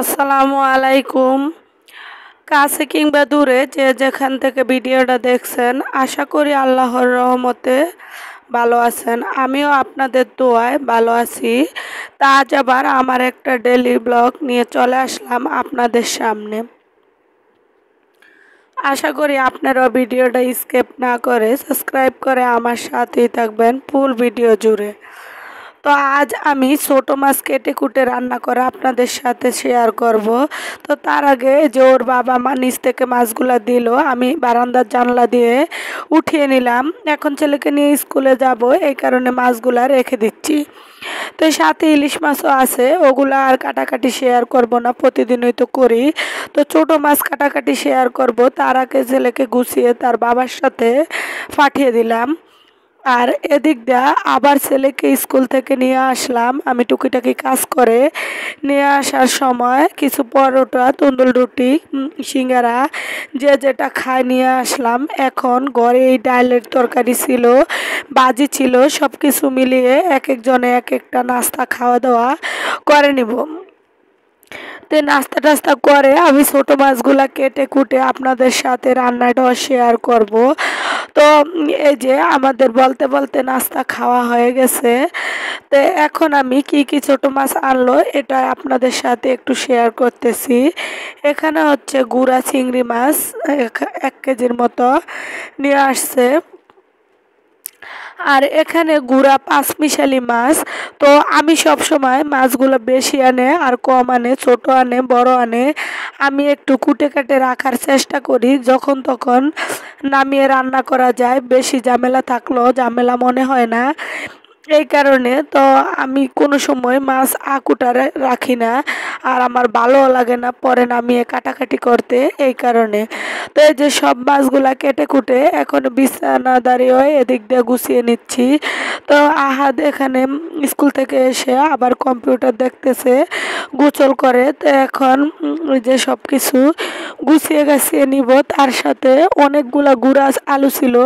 আসসালামু আলাইকুম। কাছে কিংবা দূরে যে যেখান থেকে ভিডিওটা দেখছেন, আশা করি আল্লাহর রহমতে ভালো আছেন। আমিও আপনাদের দোয়ায় ভালো আছি। তা আজ আবার আমার একটা ডেইলি ব্লগ নিয়ে চলে আসলাম আপনাদের সামনে। আশা করি আপনারা ভিডিওটা স্কিপ না করে সাবস্ক্রাইব করে আমার সাথেই থাকবেন ফুল ভিডিও জুড়ে। তো আজ আমি ছোট মাছ কেটে কুটে রান্না করা আপনাদের সাথে শেয়ার করব। তো তার আগে যে ওর বাবা মা নিচ থেকে মাছগুলা দিল, আমি বারান্দার জানলা দিয়ে উঠিয়ে নিলাম। এখন ছেলেকে নিয়ে স্কুলে যাব, এই কারণে মাছগুলা রেখে দিচ্ছি। তো সাথে ইলিশ মাছও আছে, ওগুলা আর কাটাকাটি শেয়ার করব না, প্রতিদিনই তো করি। তো ছোট মাছ কাটাকাটি শেয়ার করব, তার আগে ছেলেকে গুছিয়ে তার বাবার সাথে পাঠিয়ে দিলাম। আর এদিক দিয়ে আবার ছেলেকে স্কুল থেকে নিয়ে আসলাম। আমি টুকিটাকি কাজ করে নিয়ে আসার সময় কিছু পরোটা, তন্দুর রুটি, সিঙ্গারা যে যেটা খায় নিয়ে আসলাম। এখন ঘরে এই ডালের তরকারি ছিল, ভাজি ছিল, সব কিছু মিলিয়ে এক একজনে এক একটা নাস্তা খাওয়া দাওয়া করে নিব। তো নাস্তা টাস্তা করে আমি ছোট মাছগুলা কেটে কুটে আপনাদের সাথে রান্নাটাও শেয়ার করব। তো এই যে আমাদের বলতে বলতে নাস্তা খাওয়া হয়ে গেছে। তো এখন আমি কি কি ছোট মাছ আনলো এটা আপনাদের সাথে একটু শেয়ার করতেছি। এখানে হচ্ছে গুড়া চিংড়ি মাছ 1 কেজির মতো নিয়ে আসছে। আর এখানে গুড়া পাঁচমিশালি মাছ। তো আমি সব সময় মাছগুলো বেশি আনে আর কম আনে, ছোট আনে বড় আনে, আমি একটু কুটে কাটে রাখার চেষ্টা করি, যখন তখন নামিয়ে রান্না করা যায়, বেশি ঝামেলা থাকলেও ঝামেলা মনে হয় না। এই কারণে তো আমি কোনো সময় মাছ আকুটারে রাখি না, আর আমার ভালোও লাগে না পরে নামিয়ে কাটাকাটি করতে, এই কারণে। তো এই যে সব মাছগুলা কেটে কুটে এখন বিছানা দাঁড়িয়ে এদিক দিয়ে গুছিয়ে নিচ্ছি। তো আহাদ এখানে স্কুল থেকে এসে আবার কম্পিউটার দেখতেছে, গোসল করে। তো এখন যে সব কিছু গুছিয়ে গাছিয়ে নিব, তার সাথে অনেকগুলা গুঁড়া আলু ছিল।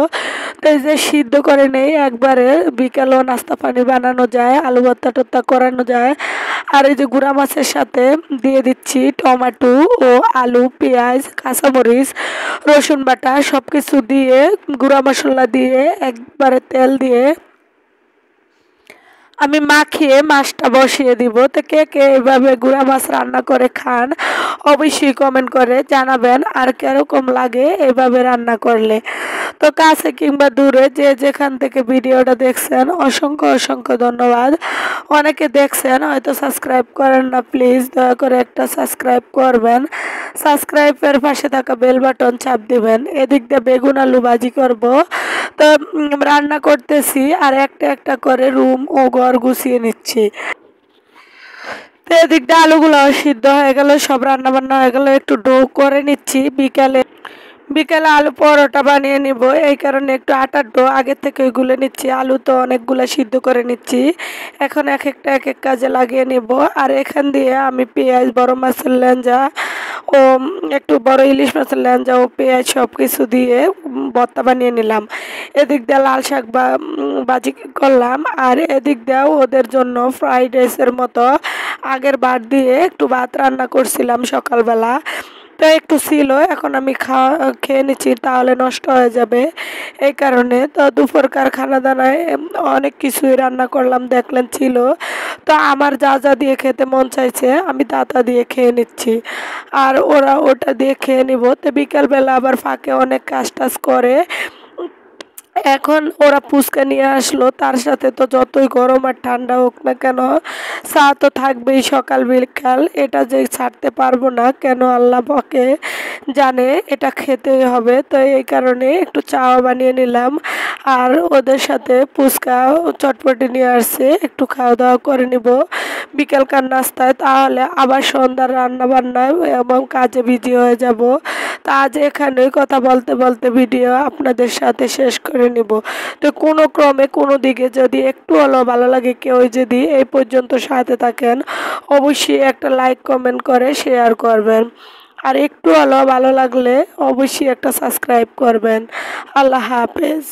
তো এই যে সিদ্ধ করে নেই একবারে, বিকালও নাস্তা পানি বানানো যায়, আলু ভর্তা টর্তা করানো যায়। আর এই যে গুঁড়া মাছের সাথে দিয়ে দিচ্ছি টমেটো ও আলু, পেঁয়াজ, কাঁচামরিচ, রসুন বাটা সব কিছু দিয়ে, গুঁড়া মশলা দিয়ে, একবারে তেল দিয়ে আমি মাখিয়ে মাছটা বসিয়ে দিব। তো কে কে এভাবে গুঁড়া মাছ রান্না করে খান অবশ্যই কমেন্ট করে জানাবেন, আর কিরকম লাগে এভাবে রান্না করলে। তো কাছে কিংবা দূরে যে যেখান থেকে ভিডিওটা দেখছেন অসংখ্য অসংখ্য ধন্যবাদ। অনেকে দেখছেন হয়তো সাবস্ক্রাইব করেন না, প্লিজ দয়া করে একটা সাবস্ক্রাইব করবেন, সাবস্ক্রাইবের পাশে থাকা বেল বাটন চাপ দিবেন। এদিক দিয়ে বেগুন আলু ভাজি করব। তো রান্না করতেছি আর একটা একটা করে রুম ও ঘর গুছিয়ে নিচ্ছি। তো এদিক দিয়ে আলুগুলো সিদ্ধ হয়ে গেল, সব রান্না বান্না হয়ে গেল, একটু ডো করে নিচ্ছি। বিকালে বিকালে আলু পরোটা বানিয়ে নিব, এই কারণে একটু আটার ডো আগে থেকে গুলে নিচ্ছি। আলু তো অনেকগুলো সিদ্ধ করে নিচ্ছি, এখন এক একটা এক এক কাজে লাগিয়ে নিব। আর এখান দিয়ে আমি পেঁয়াজ, বড় মাছের লেঞ্জা ও একটু বড় ইলিশ মাছের লেঞ্জা ও পেঁয়াজ সব কিছু দিয়ে ভর্তা বানিয়ে নিলাম। এদিক দিয়ে লাল শাক ভাজি করলাম, আর এদিক দিয়েও ওদের জন্য ফ্রাইড রাইসের মতো আগের বার দিয়ে একটু ভাত রান্না করছিলাম সকালবেলা। তো একটু ছিল, এখন আমি খেয়ে নিচ্ছি, তাহলে নষ্ট হয়ে যাবে, এই কারণে। তো দুপুরকার খানা দানায় অনেক কিছুই রান্না করলাম দেখলেন ছিল। তো আমার যা যা দিয়ে খেতে মন চাইছে আমি তা তা দিয়ে খেয়ে নিচ্ছি, আর ওরা ওটা দিয়ে খেয়ে নিব। তো বিকালবেলা আবার ফাঁকে অনেক কাজ টাজ করে। এখন ওরা ফুচকা নিয়ে আসলো, তার সাথে তো যতই গরম আর ঠান্ডা হোক না কেন চা তো থাকবেই সকাল বিকাল, এটা যে ছাড়তে পারবো না কেন আল্লাহ পাকে জানে, এটা খেতেই হবে। তো এই কারণে একটু চাও বানিয়ে নিলাম, আর ওদের সাথে ফুচকা চটপটি নিয়ে আসছে, একটু খাওয়া দাওয়া করে নিব বিকালকার নাস্তায়, তাহলে আবার সন্ধ্যার রান্না বান্নায় এবং কাজে বিজি হয়ে যাব। তা আজ এখানেই কথা বলতে বলতে ভিডিও আপনাদের সাথে শেষ করে নিব। তো কোনো ক্রমে কোনো দিকে যদি একটু হলেও ভালো লাগে, কেউ যদি এই পর্যন্ত সাথে থাকেন অবশ্যই একটা লাইক কমেন্ট করে শেয়ার করবেন, আর একটু হলেও ভালো লাগলে অবশ্যই একটা সাবস্ক্রাইব করবেন। আল্লাহ হাফেজ।